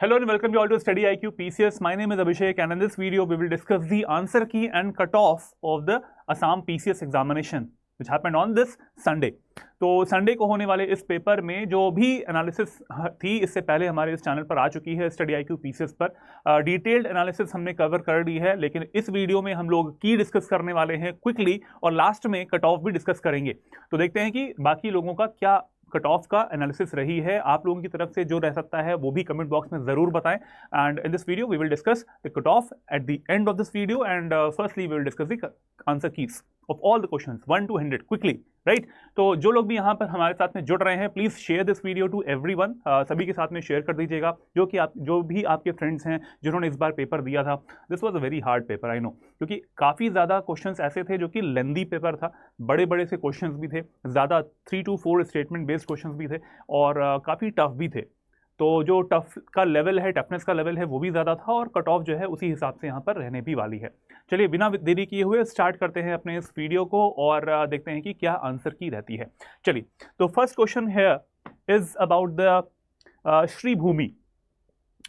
Hello and welcome you all to Study IQ PCS. My name is Abhishek and in this video we will discuss the answer key and cutoff of the Assam PCS examination which happened on this Sunday. तो Sunday को होने वाले इस paper में जो भी analysis थी इससे पहले हमारे इस चैनल पर आ चुकी है स्टडी IQ PCS पर डिटेल्ड एनालिसिस हमने कवर कर ली है, लेकिन इस वीडियो में हम लोग की डिस्कस करने वाले हैं क्विकली और लास्ट में कट ऑफ भी डिस्कस करेंगे। तो देखते हैं कि बाकी लोगों का क्या कट ऑफ का एनालिसिस रही है। आप लोगों की तरफ से जो रह सकता है वो भी कमेंट बॉक्स में जरूर बताएं। And in this video we will discuss the cut off at the end of this video and firstly we will discuss the answer keys of all the questions 1 to 100 quickly, right. तो जो लोग भी यहाँ पर हमारे साथ में जुड़ रहे हैं please share this video to everyone, सभी के साथ में शेयर कर दीजिएगा जो भी आपके फ्रेंड्स हैं जिन्होंने इस बार पेपर दिया था। This was a very hard paper, I know, क्योंकि काफ़ी ज़्यादा क्वेश्चंस ऐसे थे जो कि लेंदी पेपर था, बड़े बड़े से क्वेश्चंस भी थे, ज़्यादा 3 to 4 स्टेटमेंट बेस्ड क्वेश्चंस भी थे और काफ़ी टफ भी थे। तो जो टफ का लेवल है, टफनेस का लेवल है वो भी ज़्यादा था और कट ऑफ जो है उसी हिसाब से यहाँ पर रहने भी वाली है। चलिए बिना देरी किए हुए स्टार्ट करते हैं अपने इस वीडियो को और देखते हैं कि क्या आंसर की रहती है। चलिए, तो फर्स्ट क्वेश्चन है is about the Shri Bhumi.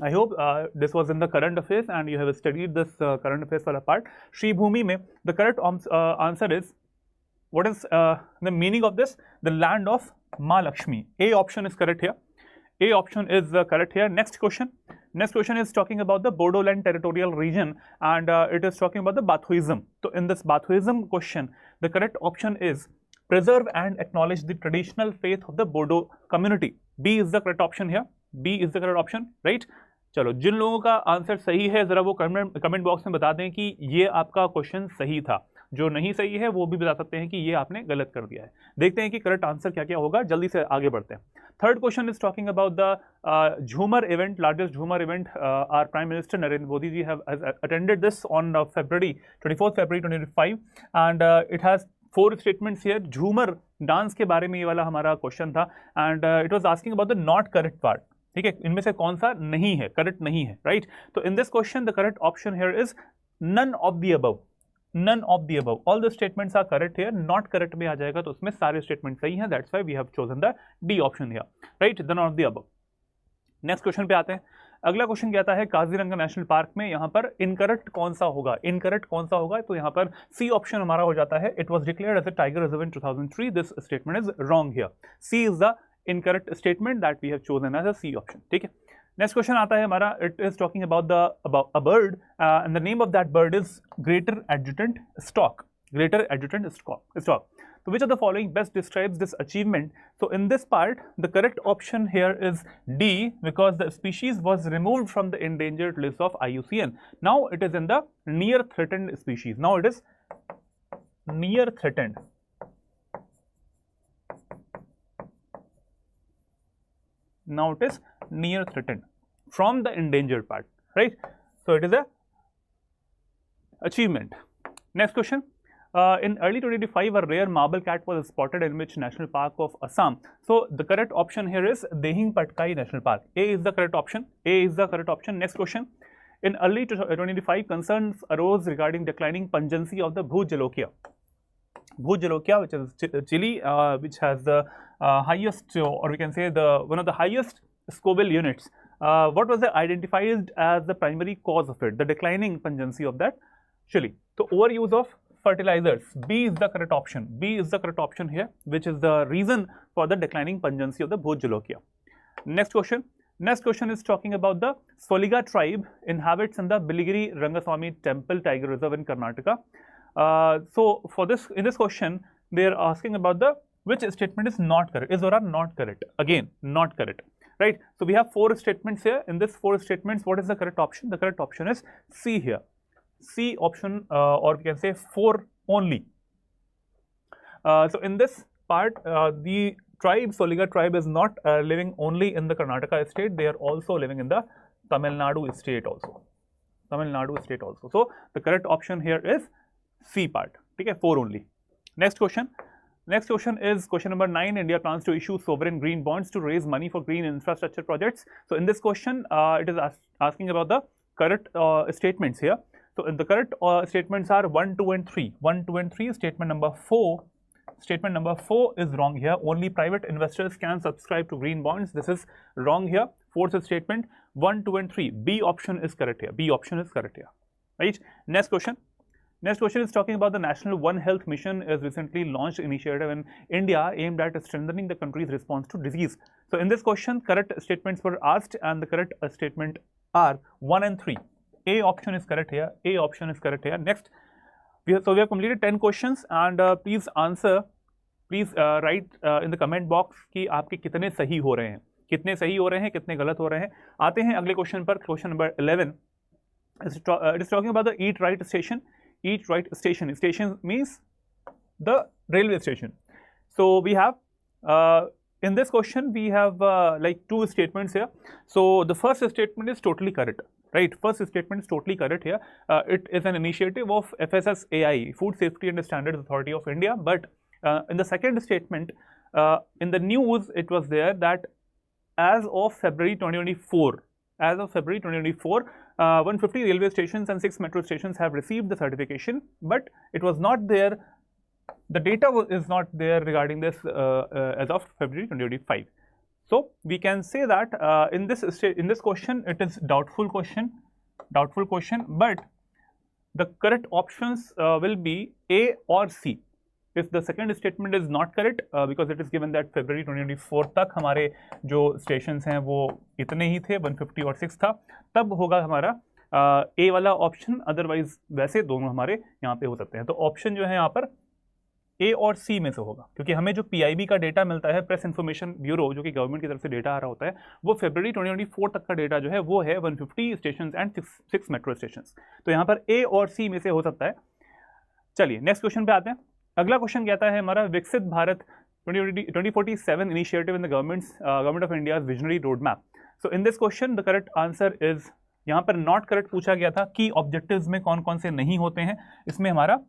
I hope this was in the current affairs and you have studied this current affairs वाला part. श्री भूमि में the correct answer is, what is the meaning of this? The land of Ma Lakshmi. A option is correct here. A option is correct here. Next question. Next question is talking about the Bodoland territorial region and it is talking about the Bathuism. So in this Bathuism question, the correct option is preserve and acknowledge the traditional faith of the Bodo community. B is the correct option here. B is the correct option, right? चलो, जिन लोगों का answer सही है जरा वो comment box में बता दें कि ये आपका क्वेश्चन सही था। जो नहीं सही है वो भी बता सकते हैं कि ये आपने गलत कर दिया है। देखते हैं कि करेक्ट आंसर क्या क्या होगा, जल्दी से आगे बढ़ते हैं। Third question is talking about the Jhumoir event, largest Jhumoir event. Our prime minister Narendra Modi ji have attended this on February 24th February 2025 and it has 4 statements here. Jhumoir dance के बारे में ये वाला हमारा क्वेश्चन था and it was asking about the not correct part. ठीक है, इनमें से कौन सा नहीं है, करेक्ट नहीं है, राइट। तो in this question the correct option here is none of the above. None of the above. All the statements are correct here. Not correct में आ जाएगा तो उसमें सारे statements सही हैं. That's why we have chosen the D option here. Right? None of the above. Next question पे आते हैं। अगला क्वेश्चन कहता है काजीरंगा नेशनल पार्क में यहाँ पर इनकरेक्ट कौन सा होगा। इनकरेक्ट कौन सा होगा तो यहाँ पर सी ऑप्शन हमारा हो जाता है। It was declared as a tiger reserve in 2003. This statement is wrong here. C is the incorrect statement that we have chosen as a C option. ठीक है, नेक्स्ट क्वेश्चन आता है हमारा। It is talking about a bird and the name of that bird is greater adjutant stork. Greater adjutant stork. So which of the following best describes this achievement? So in this part, the correct option here is D, because the species was removed from the endangered list of IUCN. Now it is in the near threatened species. Now it is near threatened. Now it is near threatened from the endangered part, right? So it is a achievement. Next question. In early 2025, a rare marble cat was spotted in which national park of Assam? So the correct option here is Dehing Patkai National Park. A is the correct option. A is the correct option. Next question. In early 2025, concerns arose regarding declining pungency of the Bhuj Jalokia. Bhuj Jalokia, which is chili, which has the highest, or we can say one of the highest Scoville units. What was identified as the primary cause of it? The declining pungency of that chili. So overuse of fertilizers. B is the correct option. B is the correct option here, which is the reason for the declining pungency of the Bhuj Jalokia. Next question. Next question is talking about the Soliga tribe inhabits in the Biligiri Rangaswamy Temple Tiger Reserve in Karnataka. So for this, in this question, they are asking about the which statement is not correct. Is or are not correct. Again, not correct. Right. So we have 4 statements here. In this 4 statements, what is the correct option? The correct option is C here. C option, or we can say 4 only. So in this part, the tribe, Soliga tribe, is not living only in the Karnataka state. They are also living in the Tamil Nadu state also. Tamil Nadu state also. So the correct option here is C part. Okay, 4 only. Next question. Next question is question number 9. India plans to issue sovereign green bonds to raise money for green infrastructure projects. So in this question, it is asking about the correct statements here. So the correct statements are 1, 2 and 3. 1, 2 and 3. Statement number 4. Statement number 4 is wrong here. Only private investors can subscribe to green bonds. This is wrong here. Fourth statement. 1, 2 and 3. B option is correct here. B option is correct here. Right. Next question. Next question is talking about the National One Health Mission is recently launched initiative in India aimed at strengthening the country's response to disease. So in this question, correct statements were asked and the correct statement are 1 and 3. A option is correct here. A option is correct here. Next, we have completed 10 questions and please answer. Please write in the comment box कि आपके कितने सही हो रहे हैं, कितने सही हो रहे हैं, कितने गलत हो रहे हैं. आते हैं अगले क्वेश्चन पर. Question number 11. It is talking about the Eat Right station. Eat Right station. Station means the railway station. So we have in this question we have like two statements here. So the first statement is totally correct. Right, first statement is totally correct here. It is an initiative of FSSAI, Food Safety and Standards Authority of India. But in the second statement, in the news, it was there that as of February 2024, 150 railway stations and 6 metro stations have received the certification, but it was not there. The data is not there regarding this as of February 2025. So we can say that in this question it is doubtful question, but the correct options will be A or C. If the second statement is not correct because it is given that February 2024 तक हमारे जो stations हैं वो इतने ही थे, 150 और 6 था, तब होगा हमारा A वाला ऑप्शन. अदरवाइज वैसे दोनों हमारे यहाँ पे हो सकते हैं. तो ऑप्शन जो है यहाँ पर ए और सी में से होगा, क्योंकि हमें जो पीआईबी का डेटा मिलता है, प्रेस इन्फॉर्मेशन ब्यूरो, जो कि गवर्नमेंट की तरफ से डेटा आ रहा होता है, वो फरवरी 2024 तक का डेटा जो है वो है 150 स्टेशन एंड 6 मेट्रो स्टेशन. तो यहाँ पर ए और सी में से हो सकता है. चलिए नेक्स्ट क्वेश्चन पे आते हैं. अगला क्वेश्चन कहता है हमारा विकसित Bharat 2047 initiative in the government of India visionary road map. So in this question the correct answer is, यहाँ पर नॉट करेक्ट पूछा गया था कि ऑब्जेक्टिव्स में कौन कौन से नहीं होते हैं. इसमें हमारा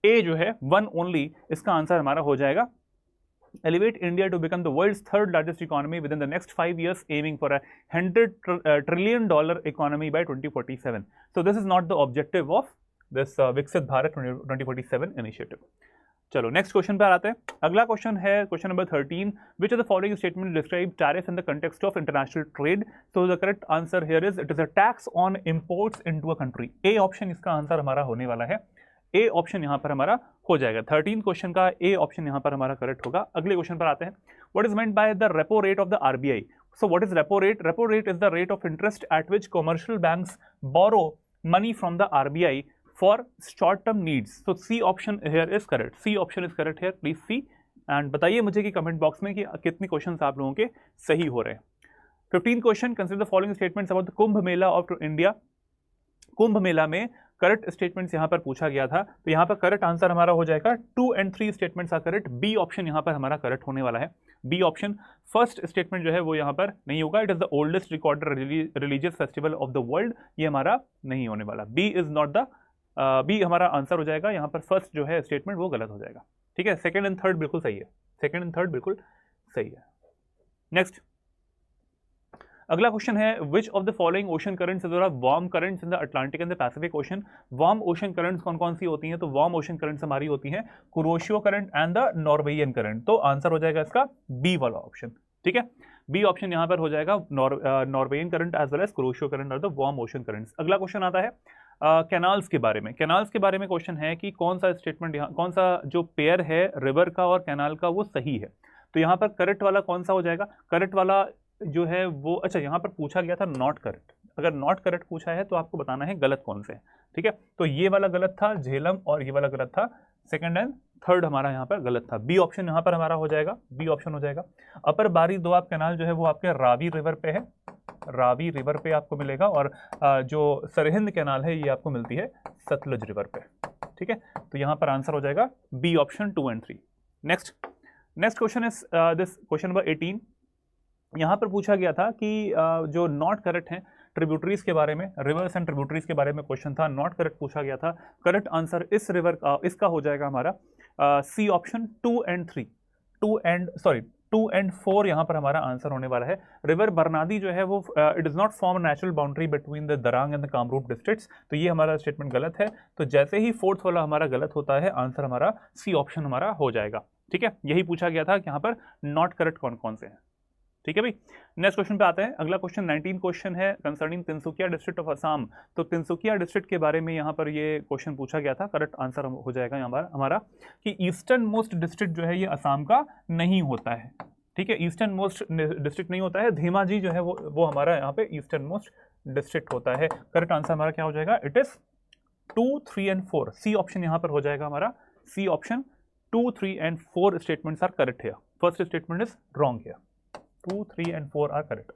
ए जो है 1 ओनली, इसका आंसर हमारा हो जाएगा. Elevate India to become the world's third largest economy within the next 5 years, aiming for a $100 trillion economy by 2047. So this is not the objective of this Viksit Bharat 2047 initiative. चलो next question पर आते हैं. अगला question है question number 13. Which of the following statement describe tariff in the context of international trade. So the correct answer here is it is a tax on imports into a country. A option इसका answer हमारा होने वाला है. ए option यहाँ पर हमारा हो जाएगा. 13 क्वेश्चन का ए ऑप्शन यहाँ पर हमारा करेक्ट होगा. अगले क्वेश्चन पर आते हैं. What is meant by the repo rate of the RBI. So what is repo rate? Repo rate is the rate of interest at which commercial banks borrow money from the RBI for short-term needs. So C option here is correct. C option is correct here. Please see and बताइए मुझे कि comment box में कि कितने questions आप लोगों के सही हो रहे हैं. 15 question. Consider the following statements about the Kumbh Mela of India. Kumbh Mela में करेक्ट स्टेटमेंट्स यहाँ पर पूछा गया था, तो यहाँ पर करेक्ट आंसर हमारा हो जाएगा 2 and 3 statements are correct. B option यहाँ पर हमारा करेक्ट होने वाला है. बी ऑप्शन फर्स्ट स्टेटमेंट जो है वो यहाँ पर नहीं होगा. It is the oldest recorded religious festival of the world. ये हमारा नहीं होने वाला. B is not the B हमारा आंसर हो जाएगा. यहाँ पर फर्स्ट जो है स्टेटमेंट वो गलत हो जाएगा. ठीक है, सेकंड एंड थर्ड बिल्कुल सही है. सेकंड एंड थर्ड बिल्कुल सही है. नेक्स्ट अगला क्वेश्चन है which of the following ocean currents warm currents in the Atlantic and the Pacific ocean. Warm ocean currents कौन कौन सी होती हैं? तो वार्म ओशन करंट्स हमारी होती हैं Kuroshio current and the Norwegian current. तो आंसर हो जाएगा इसका बी वाला ऑप्शन. ठीक है, बी ऑप्शन यहाँ पर हो जाएगा Norwegian current as well as Kuroshio current और द वार्म ओशन करंट्स. अगला क्वेश्चन आता है कैनाल्स के बारे में. कैनाल्स के बारे में क्वेश्चन है कि कौन सा स्टेटमेंट यहाँ, कौन सा जो पेयर है रिवर का और कैनाल का वो सही है. तो यहाँ पर करेक्ट वाला कौन सा हो जाएगा? करेक्ट वाला जो है वो, अच्छा यहाँ पर पूछा गया था नॉट करेक्ट. अगर नॉट करेक्ट पूछा है तो आपको बताना है गलत कौन से है. ठीक है, तो ये वाला गलत था झेलम और ये वाला गलत था. सेकंड एंड थर्ड हमारा यहाँ पर गलत था. बी ऑप्शन यहाँ पर हमारा हो जाएगा. बी ऑप्शन हो जाएगा. अपर बारी दोआब कैनाल जो है वो आपके रावी रिवर पे है. रावी रिवर पे आपको मिलेगा और जो सरहिंद कैनाल है ये आपको मिलती है सतलुज रिवर पे. ठीक है, तो यहाँ पर आंसर हो जाएगा B option 2 and 3. Next question is this question number 18. यहाँ पर पूछा गया था कि जो नॉट करेक्ट हैं ट्रिब्यूटरीज के बारे में, रिवर्स एंड ट्रिब्यूटरीज के बारे में क्वेश्चन था. नॉट करेक्ट पूछा गया था. करेक्ट आंसर इस रिवर इसका हो जाएगा हमारा सी ऑप्शन 2 and 3. 2 and 4 यहाँ पर हमारा आंसर होने वाला है. रिवर बरनादी जो है वो it is not form natural boundary between the Darrang and the Kamrup districts. तो ये हमारा स्टेटमेंट गलत है. तो जैसे ही फोर्थ वाला हमारा गलत होता है, आंसर हमारा सी ऑप्शन हमारा हो जाएगा. ठीक है, यही पूछा गया था कि यहाँ पर नॉट करेक्ट कौन कौन से हैं. ठीक है भाई। नेक्स्ट क्वेश्चन पे आते हैं। अगला क्वेश्चन 19 क्वेश्चन है concerning Tinsukia district of Assam. तो तिनसुकिया डिस्ट्रिक्ट के बारे में यहाँ पर ये क्वेश्चन पूछा गया था। करेक्ट आंसर हो जाएगा हमारा कि ईस्टर्न मोस्ट डिस्ट्रिक्ट जो है ये असम का नहीं होता है। ठीक है, ईस्टर्न मोस्ट डिस्ट्रिक्ट नहीं होता है। धेमाजी जो है वो हमारा यहाँ पे ईस्टर्न मोस्ट डिस्ट्रिक्ट होता है। करेक्ट आंसर हमारा क्या हो जाएगा? It is 2, 3 and 4। C option यहाँ पर हो जाएगा हमारा। C option 2, 3 and 4 statements are correct here. First statement is wrong here. 2, 3 and 4 are correct.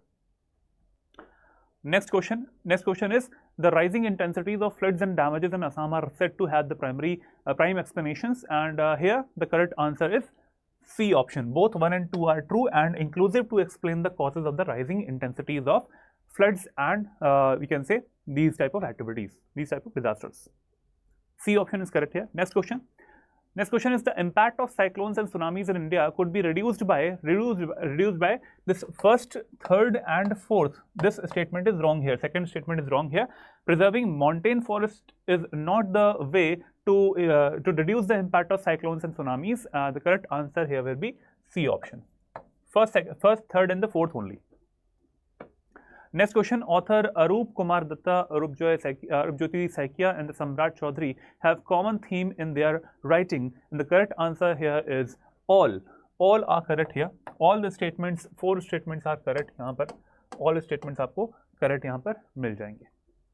Next question is the rising intensities of floods and damages in Assam are said to have the prime explanations, and here the correct answer is C option. Both 1 and 2 are true and inclusive to explain the causes of the rising intensities of floods and we can say these type of activities, these type of disasters. C option is correct here. Next question is the impact of cyclones and tsunamis in India could be reduced by this first, third and fourth. This statement is wrong here. Second statement is wrong here. Preserving montane forest is not the way to reduce the impact of cyclones and tsunamis. The correct answer here will be C option. First, third and the fourth only. Next question, author Arup Kumar Datta, Arup Jyoti Saikia and the Samrat Chaudhary have common theme in their writing, and the correct answer here is all. All are correct here. All the statements, 4 statements are correct यहाँ पर। all statements आपको correct यहाँ पर मिल जाएंगे,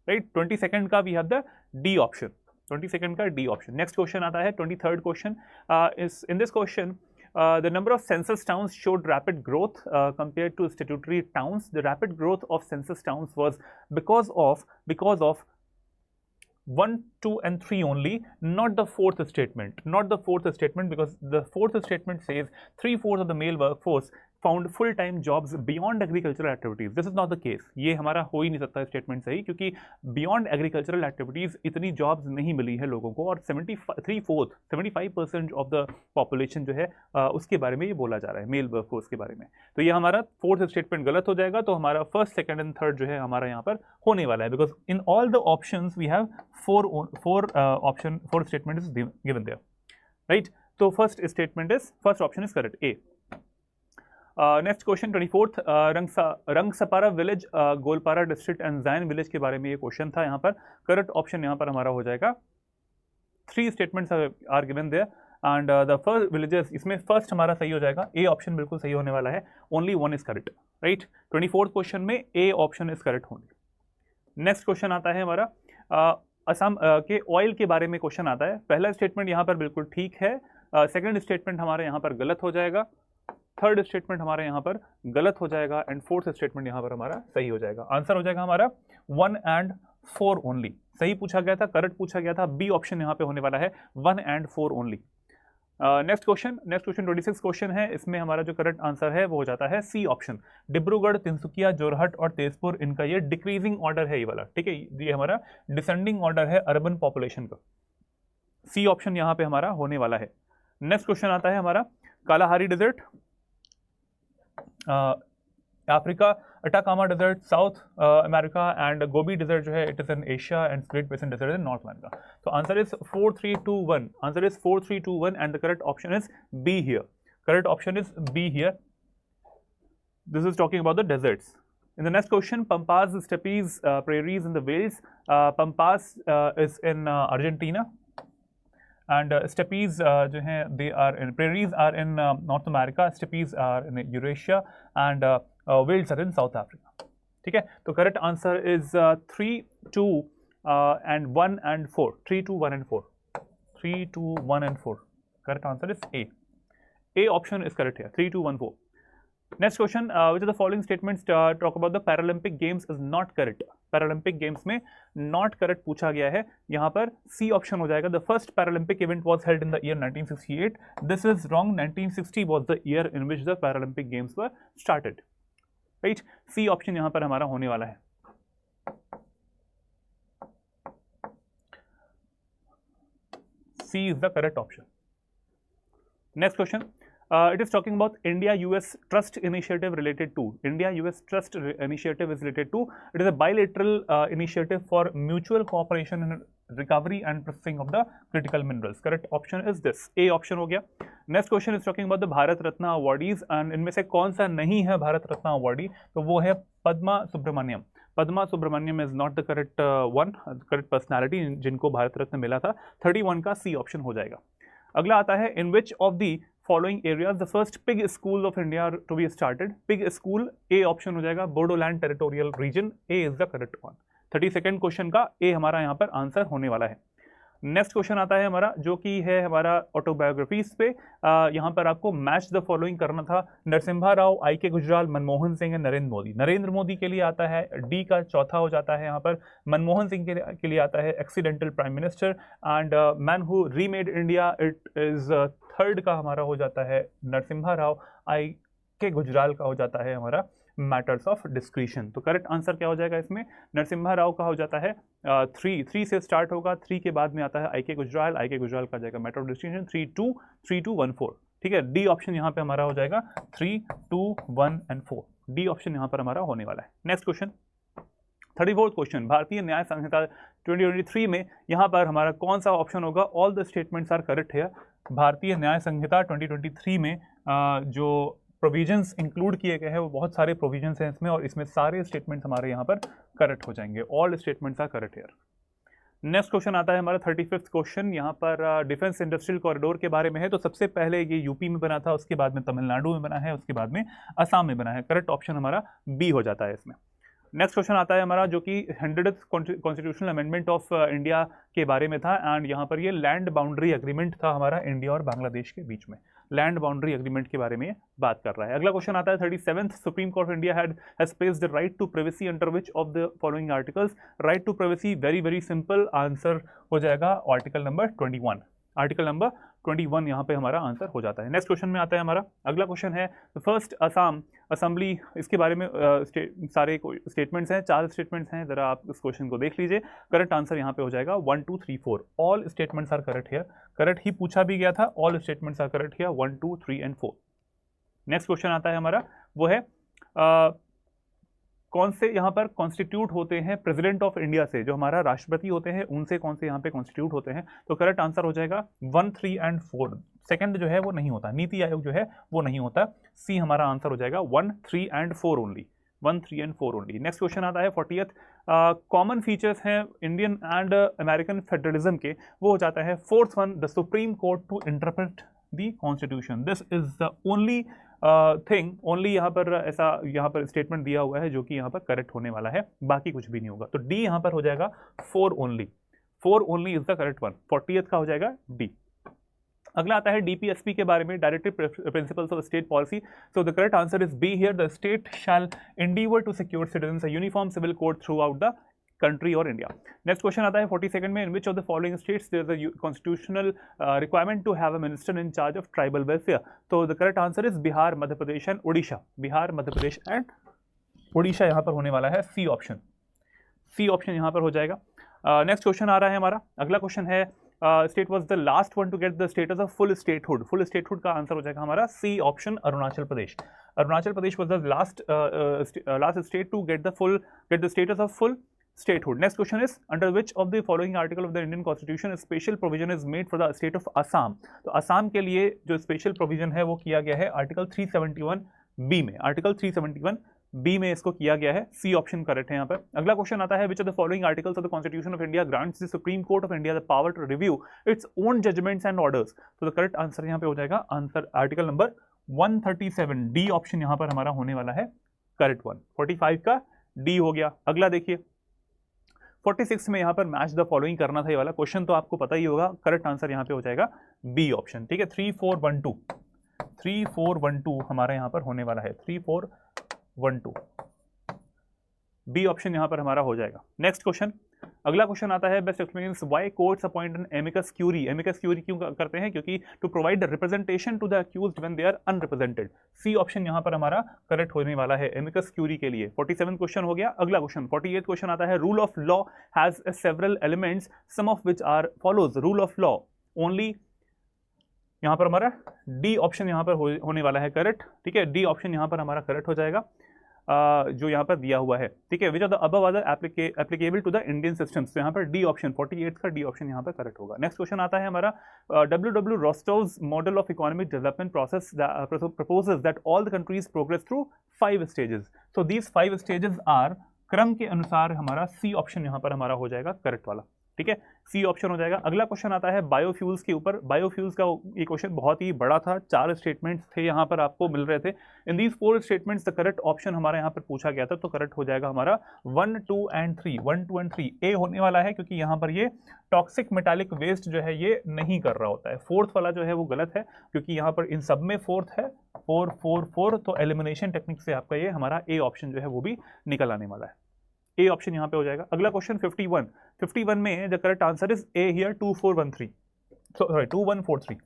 right? 22nd का we have the D option। 22nd का D option। Next question आता है 23rd question। is in this question the number of census towns showed rapid growth compared to statutory towns. The rapid growth of census towns was because of 1, 2 and 3 only, not the fourth statement. Not the fourth statement, because the fourth statement says 3/4 of the male workforce found full-time jobs beyond agricultural activities. This is not the case. ये हमारा हो ही नहीं सकता statement सही, क्योंकि beyond agricultural activities इतनी jobs नहीं मिली है लोगों को, और 75% ऑफ द पॉपुलेशन जो है उसके बारे में ये बोला जा रहा है, मेल वर्कफोर्स के बारे में। तो ये हमारा फोर्थ स्टेटमेंट गलत हो जाएगा। तो हमारा फर्स्ट, सेकंड एंड थर्ड जो है हमारा यहाँ पर होने वाला है, because in all the options we have four statement is given there, right? तो first option is correct, A. Next question 24th, Rangsapara village, Goalpara district and Jain village के बारे में ये क्वेश्चन था यहाँ पर। करेक्ट ऑप्शन यहाँ पर हमारा हो जाएगा 3 statements are given there and the first villages, इसमें फर्स्ट हमारा सही हो जाएगा, ए ऑप्शन बिल्कुल सही होने वाला है। Only 1 is correct, right? 24th question में ए ऑप्शन इज करेक्ट होंगे। नेक्स्ट क्वेश्चन आता है हमारा असम के ऑयल के बारे में क्वेश्चन आता है। पहला स्टेटमेंट यहाँ पर बिल्कुल ठीक है, सेकंड स्टेटमेंट हमारे यहाँ पर गलत हो जाएगा, थर्ड स्टेटमेंट हमारे यहाँ पर गलत हो जाएगा एंड फोर्थ स्टेटमेंट यहाँ पर हमारा सही हो जाएगा। आंसर हो जाएगा हमारा 1 and 4 ओनली। सही पूछा गया था, करेक्ट पूछा गया था, बी ऑप्शन यहाँ पे होने वाला है 1 and 4 only. Next question 26 question है। इसमें हमारा जो करेक्ट आंसर है वो हो जाता है सी ऑप्शन। डिब्रूगढ़, तिनसुकिया, जोरहट और तेजपुर, इनका ये डिक्रीजिंग ऑर्डर है ये वाला, ठीक है? ये हमारा डिसेंडिंग ऑर्डर है अर्बन पॉपुलेशन का। सी ऑप्शन यहाँ पे हमारा होने वाला है। नेक्स्ट क्वेश्चन आता है हमारा Kalahari desert, Africa, Atacama desert, South America and Gobi desert जो है it is in Asia and Great Basin desert in North America. तो answer is 4, 3, 2, 1। Answer is 4, 3, 2, 1 and the correct option is B here. Correct option is B here. This is talking about the deserts. In the next question, Pampas steppes, prairies in the Wales. Pampas is in Argentina, and steppes जो हैं they are in, prairies are in North America, steppes are in Eurasia, and Wales are in South Africa. ठीक है? तो correct answer is 3, 2 and 1 and 4. 3, 2, 1 and 4. 3, 2, 1 and 4. Correct answer is A. A option is correct here. 3, 2, 1, 4. Next question, which of the following statements talk about the Paralympic Games is not correct? Paralympic Games में not correct पूछा गया है, यहाँ पर C option हो जाएगा। The first Paralympic event was held in the year 1968. This is wrong. 1960 was the year in which the Paralympic Games were started. Right? C option यहाँ पर हमारा होने वाला है। C is the correct option. Next question. It is talking about India-US Trust Initiative related to. India-US Trust Initiative is related to. It is a bilateral initiative for mutual cooperation recovery and processing of the critical minerals. Correct option is this, A option हो गया. Next question is talking about the Bharat Ratna awardees and इनमें से कौन सा नहीं है Bharat Ratna awardee, तो वो है Padma Subrahmanyam. Padma Subrahmanyam is not the correct one, correct personality जिनको भारत रत्न मिला था. 31 का सी ऑप्शन हो जाएगा. अगला आता है in which of the following areas the first pig school of India to be started. Pig school A option हो जाएगा, Bodoland territorial region, A is the correct one. 32nd question का ए हमारा यहाँ पर आंसर होने वाला है. नेक्स्ट क्वेश्चन आता है हमारा जो कि है हमारा ऑटोबायोग्राफीज पे. यहाँ पर आपको मैच द फॉलोइंग करना था. नरसिम्हा राव, आई के गुजराल, मनमोहन सिंह, नरेंद्र मोदी. नरेंद्र मोदी के लिए आता है डी का चौथा हो जाता है यहाँ पर. मनमोहन सिंह के लिए आता है accidental prime minister and man who remade India, it is third का हमारा हो जाता है नरसिम्हा राव. आई के गुजराल का हो जाता है हमारा मैटर्स ऑफ डिस्क्रिशन. तो करेक्ट आंसर क्या हो जाएगा इसमें, नरसिम्हा राव का हो जाता है 3 से स्टार्ट होगा. 3 के बाद में आता है आई के गुजराल का जाएगा मैटर ऑफ डिस्क्रिशन 3-2-1-4. ठीक है, डी ऑप्शन यहाँ पे हमारा हो जाएगा 3-2-1 and 4. डी ऑप्शन यहाँ पर हमारा होने वाला है. नेक्स्ट क्वेश्चन 34th क्वेश्चन, भारतीय न्याय संहिता 2023 में यहाँ पर हमारा कौन सा ऑप्शन होगा. All the statements are correct है. भारतीय न्याय संहिता 2023 में जो प्रोविजंस इंक्लूड किए गए हैं वो बहुत सारे प्रोविजंस हैं इसमें, और इसमें सारे स्टेटमेंट्स हमारे यहाँ पर करेक्ट हो जाएंगे. All statements are correct here. Next question आता है हमारा 35th क्वेश्चन. यहाँ पर डिफेंस इंडस्ट्रियल कॉरिडोर के बारे में है. तो सबसे पहले ये यूपी में बना था, उसके बाद में तमिलनाडु में बना है, उसके बाद में असम में बना है. करेक्ट ऑप्शन हमारा बी हो जाता है इसमें. नेक्स्ट क्वेश्चन आता है हमारा जो कि 100th constitutional amendment of India के बारे में था. एंड यहाँ पर ये लैंड बाउंड्री एग्रीमेंट था हमारा इंडिया और बांग्लादेश के बीच में. लैंड बाउंड्री एग्रीमेंट के बारे में बात कर रहा है. अगला क्वेश्चन आता है 37th, supreme court of India has placed the right to privacy under which of the following articles. Right to privacy very very simple answer हो जाएगा आर्टिकल नंबर 21. आर्टिकल नंबर 21 यहाँ पे हमारा आंसर हो जाता है. नेक्स्ट क्वेश्चन में आता है हमारा अगला क्वेश्चन है फर्स्ट असम असेंबली. इसके बारे में सारे स्टेटमेंट्स हैं, 4 स्टेटमेंट्स हैं. जरा आप इस क्वेश्चन को देख लीजिए. करेक्ट आंसर यहाँ पे हो जाएगा 1 2 3 4. All statements are correct here. Correct ही पूछा भी गया था. All statements are correct here 1 2 3 and 4. Next question आता है हमारा वो है कौन से यहाँ पर कॉन्स्टिट्यूट होते हैं प्रेसिडेंट ऑफ इंडिया से, जो हमारा राष्ट्रपति होते हैं उनसे कौन से यहाँ पे कॉन्स्टिट्यूट होते हैं. तो करेक्ट आंसर हो जाएगा 1 3 and 4. सेकंड जो है वो नहीं होता, नीति आयोग जो है वो नहीं होता. सी हमारा आंसर हो जाएगा 1 3 and 4 only. 1 3 and 4 only. Next question आता है 40th. कॉमन फीचर्स हैं इंडियन एंड अमेरिकन फेडरलिज्म के, वो हो जाता है 4th one, the supreme court to interpret the constitution. This is the only thing, only यहाँ पर ऐसा यहाँ पर स्टेटमेंट दिया हुआ है जो कि यहाँ पर करेक्ट होने वाला है, बाकी कुछ भी नहीं होगा. तो डी यहाँ पर हो जाएगा 4 only. 4 only is the correct one. 40th का हो जाएगा डी. अगला आता है डीपीएसपी के बारे में, directive principles of state policy. So the correct answer is B here. The state shall endeavor to secure citizens a uniform civil code throughout the country or India. Next question आता है 42nd में, in which of the following states there is a constitutional requirement to have a minister in charge of tribal welfare. तो the correct answer is Bihar, Madhya Pradesh and Orissa. Bihar, Madhya Pradesh and Orissa यहाँ पर होने वाला है C option. सी option यहाँ पर हो जाएगा. नेक्स्ट क्वेश्चन आ रहा है हमारा. अगला क्वेश्चन है state was the last one to get the status of full statehood. Full statehood का आंसर हो जाएगा हमारा C option, Arunachal Pradesh. Arunachal Pradesh was the last state to get the status of full statehood. Next question is under which of the following article of the Indian Constitution a special provision is made for the state of Assam. तो असम के लिए जो special provision है वो किया गया है article 371 B में. आर्टिकल 371 बी में इसको किया गया है. सी ऑप्शन करेक्ट है यहाँ पर. अगला क्वेश्चन आता है which of the following articles of the constitution of India grants the supreme court of India the power to review its own judgments and orders. तो द करेक्ट आंसर यहाँ पे हो जाएगा answer article number 137. D option यहाँ पर हमारा होने वाला है करेक्ट वन. 45 का डी हो गया. अगला देखिए 46 में यहाँ पर मैच द फॉलोइंग करना था. ये वाला क्वेश्चन तो आपको पता ही होगा. करेक्ट आंसर यहाँ पे हो जाएगा बी ऑप्शन. ठीक है, 3412 हमारा यहाँ पर होने वाला है. 3412 बी ऑप्शन यहाँ पर हमारा हो जाएगा. नेक्स्ट क्वेश्चन, अगला क्वेश्चन आता है best experience why courts appoint an amicus curiae. Amicus curiae क्यों करते हैं? क्योंकि to provide representation to the accused when they are unrepresented. C option यहाँ पर हमारा करेक्ट होने वाला है एमिकस क्यूरी के लिए. 47 क्वेश्चन हो गया. अगला क्वेश्चन 48 क्वेश्चन आता है rule of law has several elements some of which are follows. Rule of law only यहाँ पर हमारा डी ऑप्शन यहाँ पर होने वाला है करेक्ट. ठीक है, डी ऑप्शन यहाँ पर हमारा करेक्ट हो जाएगा. जो यहाँ पर दिया हुआ है, ठीक है, which are the above other applicable to the Indian systems. तो यहाँ पर डी ऑप्शन 48 का डी ऑप्शन यहाँ पर करेक्ट होगा। नेक्स्ट क्वेश्चन आता है हमारा W Rostow's model of economic development process proposes that all the countries progress through 5 stages. So these 5 stages are, क्रम के अनुसार हमारा सी ऑप्शन यहाँ पर हमारा हो जाएगा करेक्ट वाला, ठीक है, सी ऑप्शन हो जाएगा। अगला क्वेश्चन आता है बायोफ्यूल्स के ऊपर। बायोफ्यूल्स का ये क्वेश्चन बहुत ही बड़ा था, 4 स्टेटमेंट्स थे यहाँ पर आपको मिल रहे थे। In these 4 statements the correct option हमारा यहाँ पर पूछा गया था, तो करेक्ट हो जाएगा हमारा 1, 2 एंड 3। 1, 2 एंड 3 ए होने वाला है, क्योंकि यहाँ पर ये टॉक्सिक मेटालिक वेस्ट जो है ये नहीं कर रहा होता है। 4th वाला जो है वो गलत है, क्योंकि यहाँ पर इन सब में 4th है, 4, 4, 4, तो एलिमिनेशन टेक्निक से आपका ये हमारा ए ऑप्शन जो है वो भी निकल आने वाला है। ए ऑप्शन यहाँ पे हो जाएगा। अगला क्वेश्चन 51 में the correct answer is A here 2413, sorry 2143,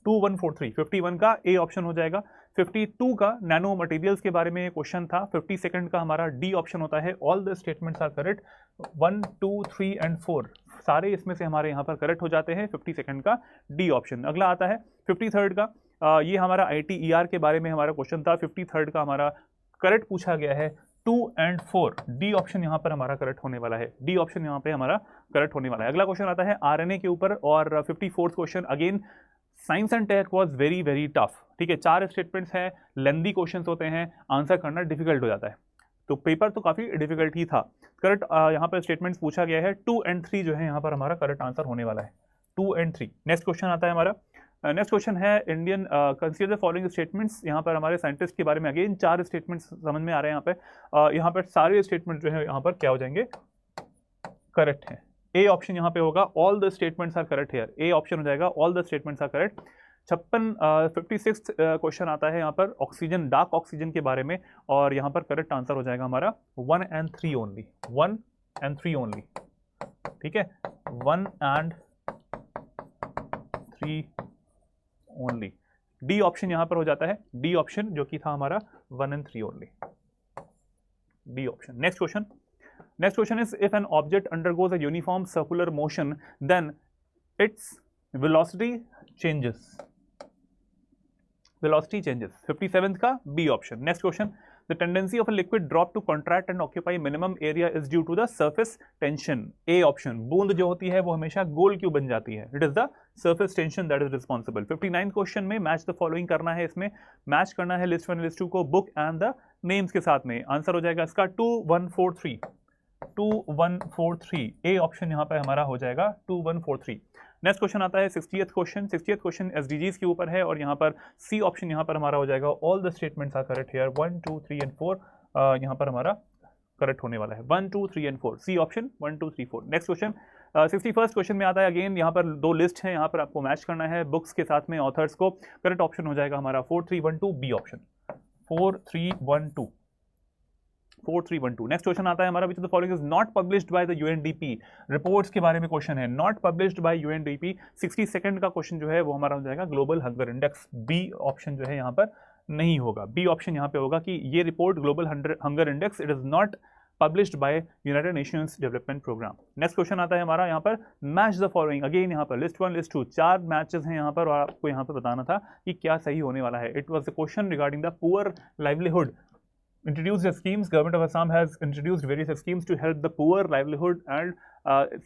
2143, 51 का ए ऑप्शन हो जाएगा। 52 का नैनो मटेरियल्स के बारे में क्वेश्चन था। 52nd का हमारा डी ऑप्शन होता है। All the statements are correct, 1, 2, 3 and 4 सारे इसमें से हमारे यहाँ पर करेक्ट हो जाते हैं। 52nd का डी ऑप्शन। अगला आता है 53rd का, ये हमारा ITER के बारे में हमारा क्वेश्चन था। 53rd का हमारा करेक्ट पूछा गया है 2 एंड 4, डी ऑप्शन यहाँ पर हमारा करेक्ट होने वाला है। डी ऑप्शन यहाँ पे हमारा करेक्ट होने वाला है। अगला क्वेश्चन आता है RNA के ऊपर, और 54th question again science and tech was very very tough, ठीक है, 4 स्टेटमेंट्स हैं, लेंदी क्वेश्चंस होते हैं, आंसर करना डिफिकल्ट हो जाता है, तो पेपर तो काफ़ी डिफिकल्ट ही था। करेक्ट यहाँ पर स्टेटमेंट्स पूछा गया है, 2 एंड 3 जो है यहाँ पर हमारा करेक्ट आंसर होने वाला है, 2 एंड 3। नेक्स्ट क्वेश्चन आता है हमारा, नेक्स्ट क्वेश्चन है Indian consider the following statements. यहाँ पर हमारे साइंटिस्ट के बारे में अगेन 4 स्टेटमेंट्स समझ में आ रहे हैं यहाँ पर सारे स्टेटमेंट जो है यहाँ पर क्या हो जाएंगे, करेक्ट है। ए ऑप्शन यहाँ पे होगा, all the statements are correct here, A option हो जाएगा, all the statements are correct. 56th question आता है यहाँ पर ऑक्सीजन, डार्क ऑक्सीजन के बारे में, और यहाँ पर करेक्ट आंसर हो जाएगा हमारा 1 एंड 3 ओनली, 1 एंड 3 ओनली, ठीक है, 1 एंड 3 ओनली। डी ऑप्शन यहां पर हो जाता है, डी ऑप्शन जो कि था हमारा 1 and 3 only, D option. Next question is if an object undergoes a uniform circular motion then its velocity changes, 57th का B option. Next question, the tendency of a liquid drop to contract and occupy minimum area is due to the surface tension, A option। बूंद जो होती है वो हमेशा गोल क्यों बन जाती है, it is the surface tension that is responsible। 59th question में मैच द फॉलोइंग करना है, इसमें मैच करना है लिस्ट 1 लिस्ट 2 को बुक एंड द नेम्स के साथ में। आंसर हो जाएगा इसका 2143, 2143, ए ऑप्शन यहाँ पे हमारा हो जाएगा 2143। नेक्स्ट क्वेश्चन आता है 60th क्वेश्चन SDGs के ऊपर है, और यहाँ पर सी ऑप्शन यहाँ पर हमारा हो जाएगा, all the statements are correct here, 1, 2, 3 and 4 यहाँ पर हमारा करेक्ट होने वाला है, 1, 2, 3 and 4, C option 1, 2, 3, 4। Next question 61st question में आता है, अगेन यहाँ पर 2 लिस्ट हैं, यहाँ पर आपको मैच करना है बुक्स के साथ में ऑथर्स को। करेक्ट ऑप्शन हो जाएगा हमारा 4312, बी ऑप्शन 4312, 4312। नेक्स्ट क्वेश्चन आता है हमारा, विच of the following is not published by the UNDP। Reports के बारे में क्वेश्चन है, not published bye UNDP। 62nd का क्वेश्चन जो है वो हमारा हो जाएगा global hunger index, B option जो है यहाँ पर नहीं होगा, बी ऑप्शन यहाँ पे होगा कि ये report global hunger index it is not published by United Nations Development Programme. Next question आता है हमारा यहाँ पर, मैच द फॉलोइंग, अगेन यहाँ पर लिस्ट 1 लिस्ट 2 4 मैचेस हैं यहाँ पर, और आपको यहाँ पर बताना था कि क्या सही होने वाला है। It was the question regarding the poor livelihood. Introduced schemes, government of Assam has introduced various schemes to help the poor livelihood and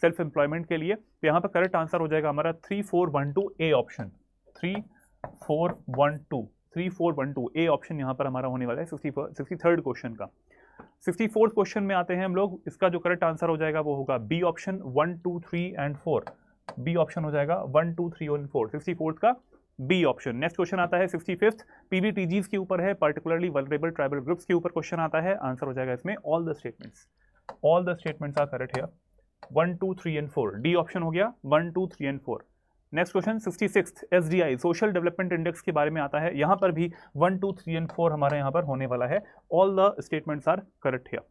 self employment के लिए। तो यहाँ पर करेक्ट आंसर हो जाएगा हमारा 3412, ए ऑप्शन 3412 ए ऑप्शन यहाँ पर हमारा होने वाला है 63rd क्वेश्चन का। 64th क्वेश्चन में आते हैं हम लोग, इसका जो करेक्ट आंसर हो जाएगा वो होगा B option 1, 2, 3 and 4, B option हो जाएगा 1, 2, 3 और 4, 64th का बी ऑप्शन। नेक्स्ट क्वेश्चन आता है 65th, PBTGs के ऊपर है, पर्टिकुलरली वल्नरेबल ट्राइबल ग्रुप्स के ऊपर क्वेश्चन आता है। आंसर हो जाएगा इसमें all the statements are correct here, 1, 2, 3 and 4, D option हो गया 1, 2, 3 and 4। Next question 66th, SDI social development index के बारे में आता है, यहाँ पर भी 1, 2, 3 एंड 4 हमारे यहाँ पर होने वाला है, all the statements are correct here.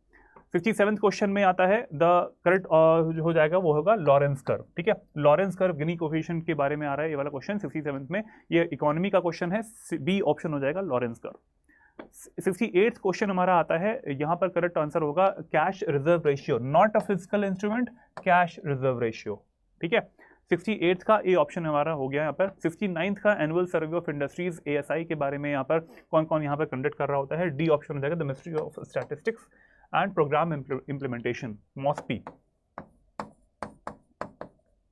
67th question में आता है, द करेक्ट जो हो जाएगा वो होगा लॉरेंस कर्व, ठीक है, लॉरेंस कर्व गिनी कोफिशिएंट के बारे में आ रहा है ये वाला क्वेश्चन 67th में, ये इकोनॉमी का क्वेश्चन है, बी ऑप्शन हो जाएगा लॉरेंस कर्व। 68th क्वेश्चन हमारा आता है, यहाँ पर करेक्ट आंसर होगा cash reserve ratio, not a physical instrument, cash reserve ratio, ठीक है। 68th का ए ऑप्शन हमारा हो गया यहाँ पर। 69th का annual survey of industries ASI के बारे में यहाँ पर कौन कौन यहाँ पर कंडक्ट कर रहा होता है, डी ऑप्शन हो जाएगा the ministry of statistics and programme implementation,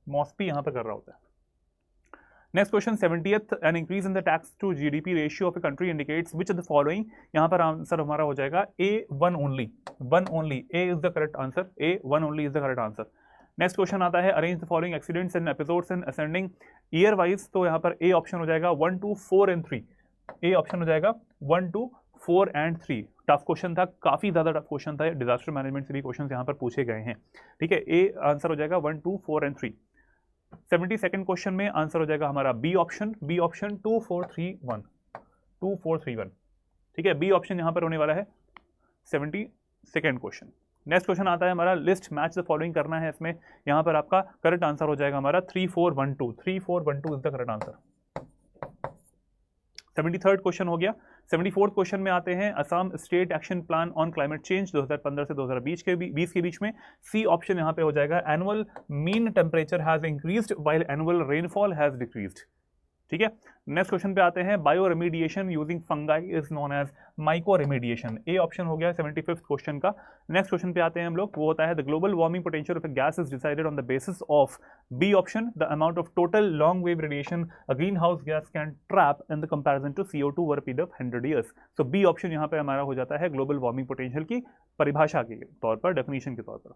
MOSPI यहाँ पर कर रहा होता है। Next question 70th, an increase in the tax to GDP ratio of a country indicates which of the following, यहाँ पर आंसर हमारा हो जाएगा A1 only, A is the correct answer, A1 only is the correct answer. Next question आता है arrange the following accidents and episodes in ascending year wise, तो यहाँ पर ए ऑप्शन हो जाएगा 1, 2, 4 एंड 3, ए ऑप्शन हो जाएगा 1, 2, 4 एंड 3। टफ क्वेश्चन था, काफी ज्यादा टफ क्वेश्चन था, डिजास्टर मैनेजमेंट से भी क्वेश्चन यहाँ पर पूछे गए हैं, ठीक है। ए आंसर हो जाएगा 1, 2, 4 एंड 3। 72nd क्वेश्चन में आंसर हो जाएगा हमारा बी ऑप्शन 2, 4, 3, 1, 2, 4, 3, 1, ठीक है। बी ऑप्शन यहाँ पर होने वाला है 72nd क्वेश्चन। नेक्स्ट क्वेश्चन आता है हमारा लिस्ट मैच द फॉलोइंग करना है, इसमें यहाँ पर आपका करेक्ट आंसर हो जाएगा हमारा 3, 4, 1, 2, 3, 4, 1, 2 is the correct answer. 73rd question हो गया। 74th क्वेश्चन में आते हैं Assam state action plan on climate change 2015 से 2020 के बीच में, सी ऑप्शन यहाँ पे हो जाएगा annual mean temperature has increased while annual rainfall has decreased, ठीक है। नेक्स्ट क्वेश्चन पे आते हैं bioremediation using fungi is known as mycoremediation, A option हो गया 75th क्वेश्चन का। नेक्स्ट क्वेश्चन पे आते हैं हम लोग, वो होता है the global warming potential of a gas is decided on the basis of, B option the amount of total long wave radiation a greenhouse gas can trap in the comparison to CO2 over period of 100 years. So B option यहाँ पे हमारा हो जाता है global warming potential की परिभाषा के तौर पर, डेफिनेशन के तौर पर।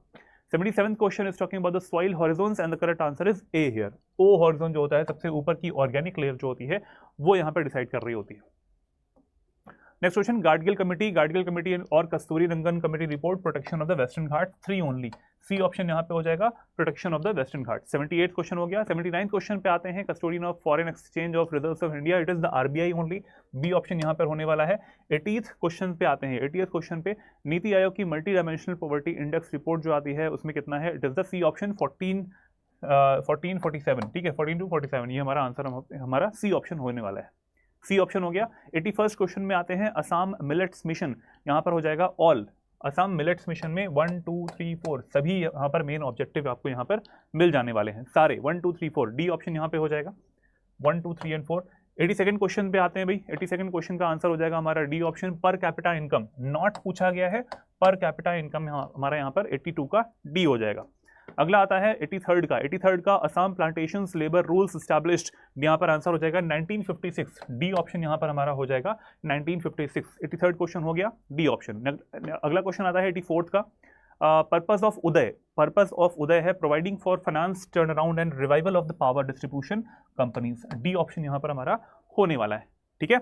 77th question is talking about the soil horizons and the correct answer is A here. O horizon जो होता है सबसे ऊपर की ऑर्गेनिक लेयर जो होती है वो यहाँ पर डिसाइड कर रही होती है। नेक्स्ट क्वेश्चन गाडगिल कमेटी और Kasturirangan committee report protection of the western Ghat 3 only, C option यहाँ पे हो जाएगा protection of the western Ghat. 78th question हो गया। 79th क्वेश्चन पे आते हैं custodian of foreign exchange of reserves of India, it is the RBI only, B option यहाँ पर होने वाला है। 80th क्वेश्चन पे आते हैं। 80th क्वेश्चन पे नीति आयोग की multi dimensional poverty index report जो आती है उसमें कितना है, it is the C option 1447, ठीक है, 14 to 47, ये हमारा आंसर हमारा सी ऑप्शन होने वाला है, सी ऑप्शन हो गया। 81st क्वेश्चन में आते हैं असम मिलेट्स मिशन, यहाँ पर हो जाएगा ऑल, असम मिलेट्स मिशन में 1, 2, 3, 4 सभी यहाँ पर मेन ऑब्जेक्टिव आपको यहाँ पर मिल जाने वाले हैं सारे, 1, 2, 3, 4, डी ऑप्शन यहाँ पे हो जाएगा 1, 2, 3 एंड 4। 82nd क्वेश्चन पे आते हैं भाई। 82nd क्वेश्चन का आंसर हो जाएगा हमारा D option, per capita income not पूछा गया है, पर कैपिटा इनकम हमारा यहाँ पर 82 का डी हो जाएगा। अगला आता है 83rd का Assam plantations labour rules established, यहाँ पर आंसर हो जाएगा 1956, डी ऑप्शन यहाँ पर हमारा हो जाएगा 1956। 83rd क्वेश्चन हो गया डी ऑप्शन। अगला क्वेश्चन आता है 84th का, पर्पस ऑफ उदय है providing for finance turn around and revival of the power distribution companies, D option यहाँ पर हमारा होने वाला है, ठीक है,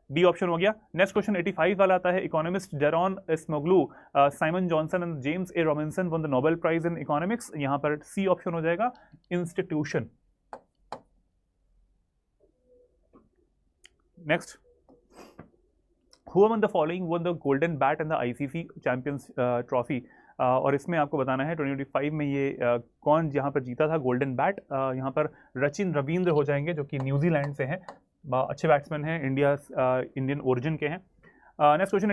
डी ऑप्शन हो गया। नेक्स्ट क्वेश्चन 85 वाला आता है economist Daron Acemoglu, Simon Johnson and James A Robinson won the Nobel prize in economics, यहाँ पर सी ऑप्शन हो जाएगा institution. Next, who won the following won the golden bat and the ICC champions trophy, और इसमें आपको बताना है 2025 में ये कौन यहाँ पर जीता था गोल्डन बैट, यहाँ पर रचिन रविंद्र हो जाएंगे जो कि न्यूजीलैंड से हैं, अच्छे बैट्समैन हैं, इंडियन ओरिजिन के हैं। नेक्स्ट क्वेश्चन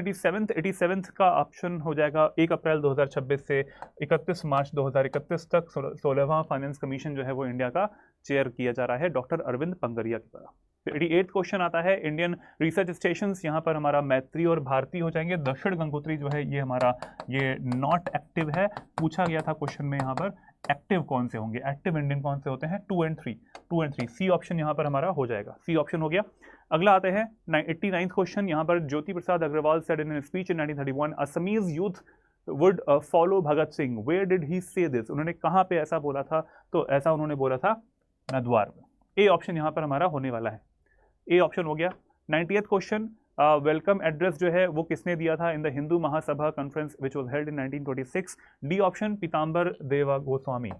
87th का ऑप्शन हो जाएगा 1 अप्रैल 2026 से 31 मार्च 2031 तक 16वां फाइनेंस कमीशन जो है वो इंडिया का चेयर किया जा रहा है डॉक्टर अरविंद पंगरिया की तरह। 88th क्वेश्चन आता है इंडियन रिसर्च स्टेशंस, यहाँ पर हमारा मैत्री और भारती हो जाएंगे, दक्षिण गंगोत्री जो है ये हमारा ये नॉट एक्टिव है, पूछा गया था क्वेश्चन में यहाँ पर एक्टिव कौन से होंगे, एक्टिव इंडियन कौन से होते हैं, 2 and 3, सी ऑप्शन यहाँ पर हमारा हो जाएगा, सी ऑप्शन हो गया। अगला आते हैं 89th क्वेश्चन, यहाँ पर Jyoti Prasad Agarwal said in speech in 1931 Assamese youth would follow Bhagat Singh, where did he say this, उन्होंने कहाँ पे ऐसा बोला था, तो ऐसा उन्होंने बोला था नदवार में, ए ऑप्शन यहाँ पर हमारा होने वाला है, ए ऑप्शन हो गया। 90th क्वेश्चन, वेलकम एड्रेस जो है वो किसने दिया था in the Hindu Mahasabha conference which was held in 1926, D option Pitambar Dev Goswami,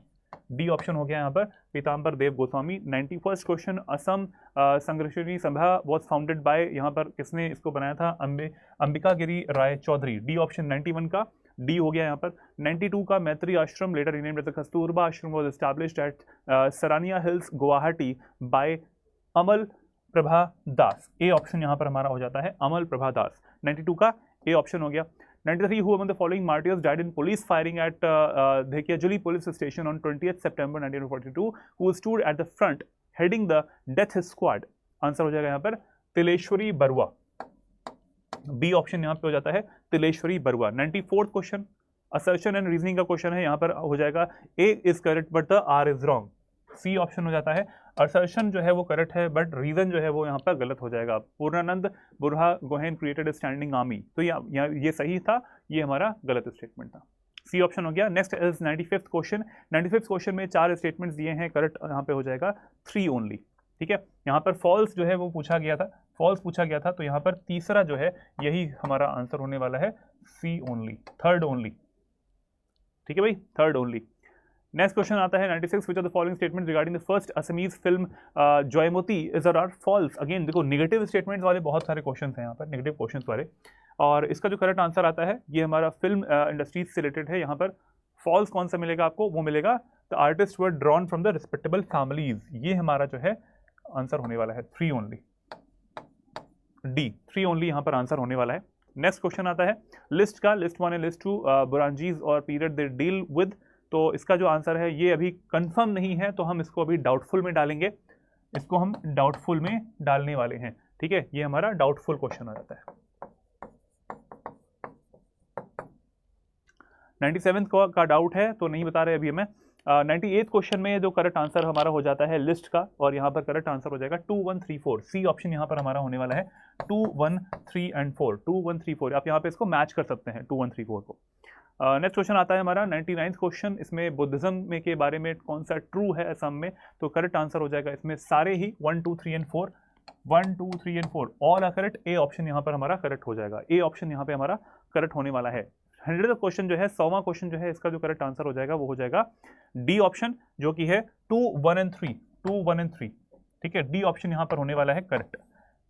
D option हो गया यहाँ पर Pitambar Dev Goswami. 91st question, Assam Sangharshini Sabha was founded by, यहाँ पर किसने इसको बनाया था, अंबिका गिरी राय चौधरी, डी ऑप्शन 91 का डी हो गया यहाँ पर। 92 का मैत्री आश्रम letter renamed as Kasturba Ashram was established at Sarania hills Guwahati by Amal Prabha Das, A option यहाँ पर हमारा हो जाता है अमल प्रभा दास, 92 का ए ऑप्शन हो गया। 93, who among the following martyrs died in police firing at Dhekiyajuli police station on 20th September 1942, who stood at the front heading the death squad? Answer हो जाएगा यहाँ पर तिलेश्वरी बरुआ। बी ऑप्शन यहाँ पे हो जाता है Tileswari Barua. 94th question assertion and reasoning का क्वेश्चन है, यहाँ पर हो जाएगा A is correct but the R is wrong. C option हो जाता है असर्शन जो है वो करेक्ट है बट रीजन जो है वो यहाँ पर गलत हो जाएगा। पूर्णानंद Burha Gohain created standing army, तो ये सही था, ये हमारा गलत स्टेटमेंट था। सी ऑप्शन हो गया। Next is 95th question. 95th question में 4 स्टेटमेंट्स दिए हैं, करेक्ट यहाँ पे हो जाएगा 3 ओनली। ठीक है, यहाँ पर फॉल्स जो है वो पूछा गया था, फॉल्स पूछा गया था, तो यहाँ पर तीसरा जो है यही हमारा आंसर होने वाला है, सी ओनली, थर्ड ओनली। ठीक है भाई, थर्ड ओनली। नेक्स्ट क्वेश्चन आता है 96, which are the following statements regarding the first Assamese film Jaimati is are false. Again देखो निगेटिव स्टेटमेंट्स वाले बहुत सारे क्वेश्चन हैं यहाँ पर, नेगेटिव क्वेश्चन वाले, और इसका जो करेक्ट आंसर आता है ये हमारा फिल्म इंडस्ट्रीज से रिलेटेड है। यहाँ पर फॉल्स कौन सा मिलेगा आपको, वो मिलेगा the artist were drawn from the respectable families, ये हमारा जो है आंसर होने वाला है 3 ओनली, डी 3 ओनली यहाँ पर आंसर होने वाला है। नेक्स्ट क्वेश्चन आता है लिस्ट का, लिस्ट 1 एंड लिस्ट 2 बुरांजीज और पीरियड दे डील विद, तो इसका जो आंसर है ये अभी कंफर्म नहीं है, तो हम इसको अभी डाउटफुल में डालेंगे, इसको हम डाउटफुल में डालने वाले हैं। ठीक है, ये हमारा डाउटफुल क्वेश्चन आ जाता है। 97th का डाउट है तो नहीं बता रहे अभी हमें। 98th क्वेश्चन में जो करेक्ट आंसर हमारा हो जाता है लिस्ट का, और यहाँ पर करेक्ट आंसर हो जाएगा 2, 1, 3, 4। सी ऑप्शन यहाँ पर हमारा होने वाला है 2, 1, 3 एंड 4, 2, 1, 3, 4। आप यहाँ पे इसको मैच कर सकते हैं 2, 1, 3, 4 को। नेक्स्ट क्वेश्चन आता है हमारा 99th क्वेश्चन। इसमें बुद्धिज्म में के बारे में कौन सा ट्रू है असम में, तो करेक्ट आंसर हो जाएगा इसमें सारे ही 1, 2, 3 and 4, 1, 2, 3 and 4 all are correct. A option यहाँ पर हमारा करेक्ट हो जाएगा, ए ऑप्शन यहाँ पे हमारा करेक्ट होने वाला है। 100th क्वेश्चन जो है, 100वां क्वेश्चन जो है, इसका जो करेक्ट आंसर हो जाएगा वो हो जाएगा डी ऑप्शन, जो कि है 2, 1 एंड 3, 2, 1 एंड 3। ठीक है, डी ऑप्शन यहाँ पर होने वाला है करेक्ट,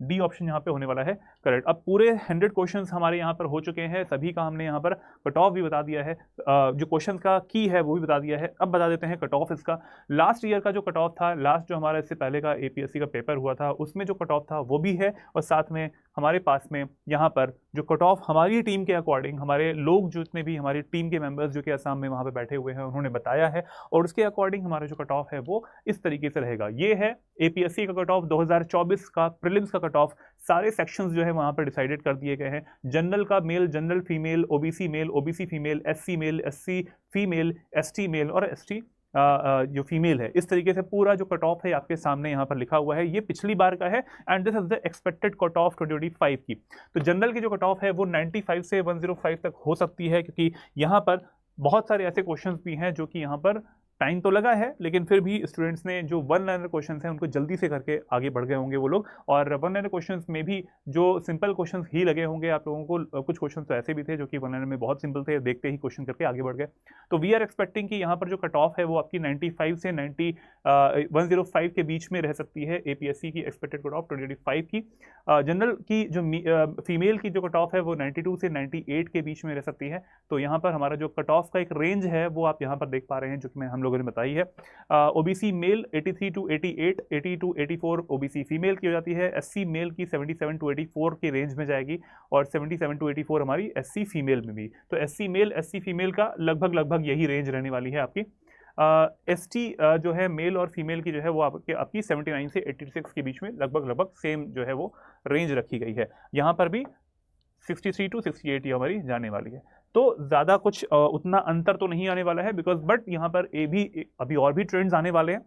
डी ऑप्शन यहाँ पे होने वाला है करेक्ट। अब पूरे 100 क्वेश्चंस हमारे यहाँ पर हो चुके हैं, सभी का हमने यहाँ पर कट ऑफ भी बता दिया है, जो क्वेश्चन का की है वो भी बता दिया है। अब बता देते हैं कट ऑफ इसका। लास्ट ईयर का जो कट ऑफ था, लास्ट जो हमारा इससे पहले का APSC का पेपर हुआ था, उसमें जो कट ऑफ था वो भी है, और साथ में हमारे पास में यहाँ पर जो कट ऑफ हमारी टीम के अकॉर्डिंग, हमारे लोग जितने भी हमारी टीम के मेंबर्स जो कि असम में वहाँ पर बैठे हुए हैं उन्होंने बताया है, और उसके अकॉर्डिंग हमारा जो कट ऑफ है वो इस तरीके से रहेगा। ये है APSC का कट ऑफ 2024 का, प्रीलिम्स का कट ऑफ, सारे सेक्शंस जो है वहाँ पर डिसाइडेड कर दिए गए हैं। जनरल का male, general female, OBC male, OBC female, SC male, SC female, ST male और ST जो फीमेल है, इस तरीके से पूरा जो कट ऑफ है आपके सामने यहाँ पर लिखा हुआ है। ये पिछली बार का है, and this is the expected cut off 2025 की। तो जनरल की जो कट ऑफ है वो 95 से 105 तक हो सकती है, क्योंकि यहाँ पर बहुत सारे ऐसे क्वेश्चंस भी हैं जो कि यहाँ पर टाइम तो लगा है, लेकिन फिर भी स्टूडेंट्स ने जो 1 लाइनर क्वेश्चंस हैं उनको जल्दी से करके आगे बढ़ गए होंगे वो लोग, और 1 लाइनर क्वेश्चंस में भी जो सिंपल क्वेश्चंस ही लगे होंगे आप लोगों को। कुछ क्वेश्चंस तो ऐसे भी थे जो कि 1 लाइनर में बहुत सिंपल थे, देखते ही क्वेश्चन करके आगे बढ़ गए। तो वी आर एक्सपेक्टिंग कि यहाँ पर जो कट ऑफ है वो आपकी 95 से 105 के बीच में रह सकती है, APSC की एक्सपेक्टेड कट ऑफ 2025 की। जनरल की जो फीमेल की जो कट ऑफ है वो 92 से 98 के बीच में रह सकती है। तो यहाँ पर हमारा जो कट ऑफ का एक रेंज है वो आप यहाँ पर देख पा रहे हैं, जो कि हम लोगों ने बताई है। OBC male 83 to 88, 80 to 84 OBC female की हो जाती है। SC मेल की 77 to 84 के रेंज में जाएगी, और 77 to 84 हमारी SC फीमेल में भी। तो SC मेल, SC फीमेल का लगभग यही रेंज रहने वाली है आपकी। ST जो है मेल और फीमेल की जो है वो आपकी 79 से 86 के बीच में लगभग सेम जो है वो रेंज रखी गई है। यहाँ पर भी 63 to 68 ये हमारी जाने वाली है। तो ज़्यादा कुछ उतना अंतर तो नहीं आने वाला है, बिकॉज बट यहाँ पर अभी और भी ट्रेंड्स आने वाले हैं।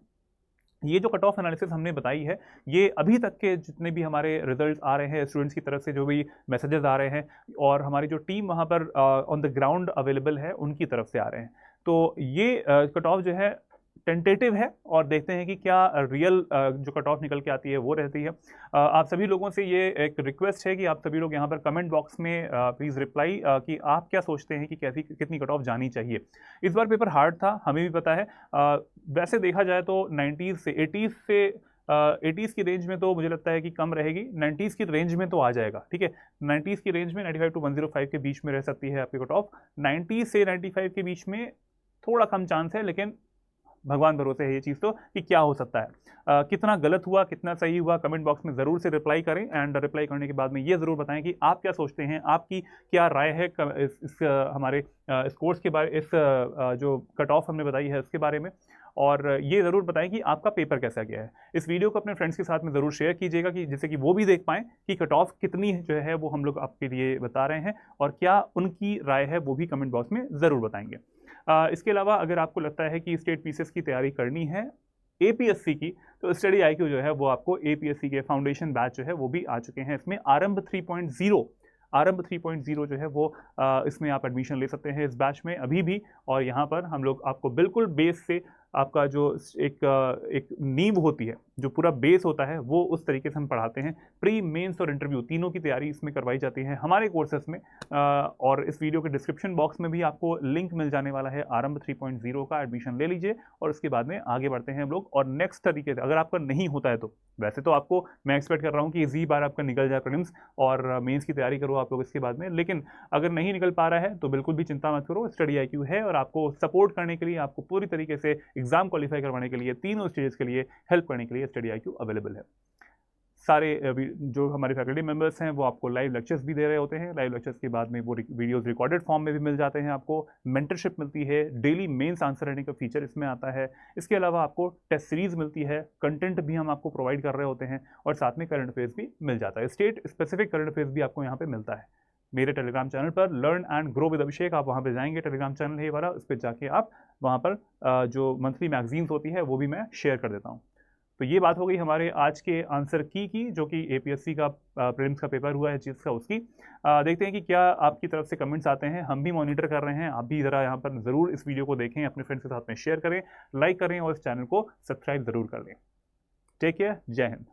ये जो कट ऑफ एनालिसिस हमने बताई है, ये अभी तक के जितने भी हमारे रिजल्ट्स आ रहे हैं स्टूडेंट्स की तरफ से, जो भी मैसेजेस आ रहे हैं, और हमारी जो टीम वहाँ पर ऑन द ग्राउंड अवेलेबल है उनकी तरफ से आ रहे हैं। तो ये कट ऑफ जो है टेंटेटिव है, और देखते हैं कि क्या रियल जो कट ऑफ निकल के आती है वो रहती है। आप सभी लोगों से ये एक रिक्वेस्ट है कि आप सभी लोग यहाँ पर कमेंट बॉक्स में प्लीज़ रिप्लाई कि आप क्या सोचते हैं कि कितनी कट ऑफ जानी चाहिए। इस बार पेपर हार्ड था, हमें भी पता है। वैसे देखा जाए तो 90s से 80s की रेंज में तो मुझे लगता है कि कम रहेगी, 90s की रेंज में तो आ जाएगा। ठीक है, 90s की रेंज में 95 to 105 के बीच में रह सकती है आपकी कट ऑफ। 90 से 95 के बीच में थोड़ा कम चांस है, लेकिन भगवान भरोसे है ये चीज़ तो कि क्या हो सकता है। कितना गलत हुआ कितना सही हुआ कमेंट बॉक्स में ज़रूर से रिप्लाई करें, एंड रिप्लाई करने के बाद में ये ज़रूर बताएं कि आप क्या सोचते हैं, आपकी क्या राय है इस हमारे इस कोर्स के बारे, इस जो कट ऑफ हमने बताई है उसके बारे में, और ये ज़रूर बताएं कि आपका पेपर कैसा गया है। इस वीडियो को अपने फ्रेंड्स के साथ में ज़रूर शेयर कीजिएगा कि जिससे कि वो भी देख पाएँ कि कट ऑफ कितनी जो है वो हम लोग आपके लिए बता रहे हैं, और क्या उनकी राय है वो भी कमेंट बॉक्स में ज़रूर बताएंगे। इसके अलावा अगर आपको लगता है कि स्टेट पीसीएस की तैयारी करनी है एपीएससी की, तो स्टडी आईक्यू जो है वो आपको एपीएससी के फाउंडेशन बैच जो है वो भी आ चुके हैं। इसमें आरंभ 3.0 जो है वो इसमें आप एडमिशन ले सकते हैं इस बैच में अभी भी। और यहाँ पर हम लोग आपको बिल्कुल बेस से आपका जो एक नींव होती है, जो पूरा बेस होता है, वो उस तरीके से हम पढ़ाते हैं। प्री मेंस और इंटरव्यू तीनों की तैयारी इसमें करवाई जाती है हमारे कोर्सेज में। और इस वीडियो के डिस्क्रिप्शन बॉक्स में भी आपको लिंक मिल जाने वाला है आरंभ 3.0 का, एडमिशन ले लीजिए और उसके बाद में आगे बढ़ते हैं हम लोग। और नेक्स्ट तरीके से अगर आपका नहीं होता है तो वैसे तो आपको मैं एक्सपेक्ट कर रहा हूँ कि इसी बार आपका निकल जाए प्रीलिम्स और मेंस की तैयारी करो आप लोग इसके बाद में, लेकिन अगर नहीं निकल पा रहा है तो बिल्कुल भी चिंता मत करो। स्टडी आईक्यू है और आपको सपोर्ट करने के लिए, आपको पूरी तरीके से एग्जाम क्वालिफाई करवाने के लिए, तीनों स्टेजेस के लिए हेल्प करने के लिए स्टडी आईक्यू अवेलेबल है। सारे जो हमारे फैकल्टी मेंबर्स हैं वो आपको लाइव लेक्चर्स भी दे रहे होते हैं। लाइव लेक्चर्स के बाद में वो वीडियोस रिकॉर्डेड फॉर्म में भी मिल जाते हैं। आपको मेंटरशिप मिलती है, डेली मेंस आंसर राइटिंग का फीचर इसमें आता है। इसके अलावा आपको टेस्ट सीरीज मिलती है, कंटेंट भी हम आपको प्रोवाइड कर रहे होते हैं, और साथ में करंट अफेयर्स भी मिल जाता है। स्टेट स्पेसिफिक करंट अफेयर्स भी आपको यहाँ पे मिलता है मेरे टेलीग्राम चैनल पर, लर्न एंड ग्रो विद अभिषेक। आप वहाँ पे जाएंगे, टेलीग्राम चैनल है वाला, उस पर जाके आप वहाँ पर जो मंथली मैगजीन्स होती है वो भी मैं शेयर कर देता हूँ। तो ये बात हो गई हमारे आज के आंसर की जो कि एपीएससी का प्रीलिम्स का पेपर हुआ है चीज़ का उसकी। देखते हैं कि क्या आपकी तरफ से कमेंट्स आते हैं, हम भी मॉनिटर कर रहे हैं। आप भी ज़रा यहाँ पर ज़रूर इस वीडियो को देखें, अपने फ्रेंड्स के साथ में शेयर करें, लाइक करें और इस चैनल को सब्सक्राइब ज़रूर कर लें। टेक केयर, जय हिंद।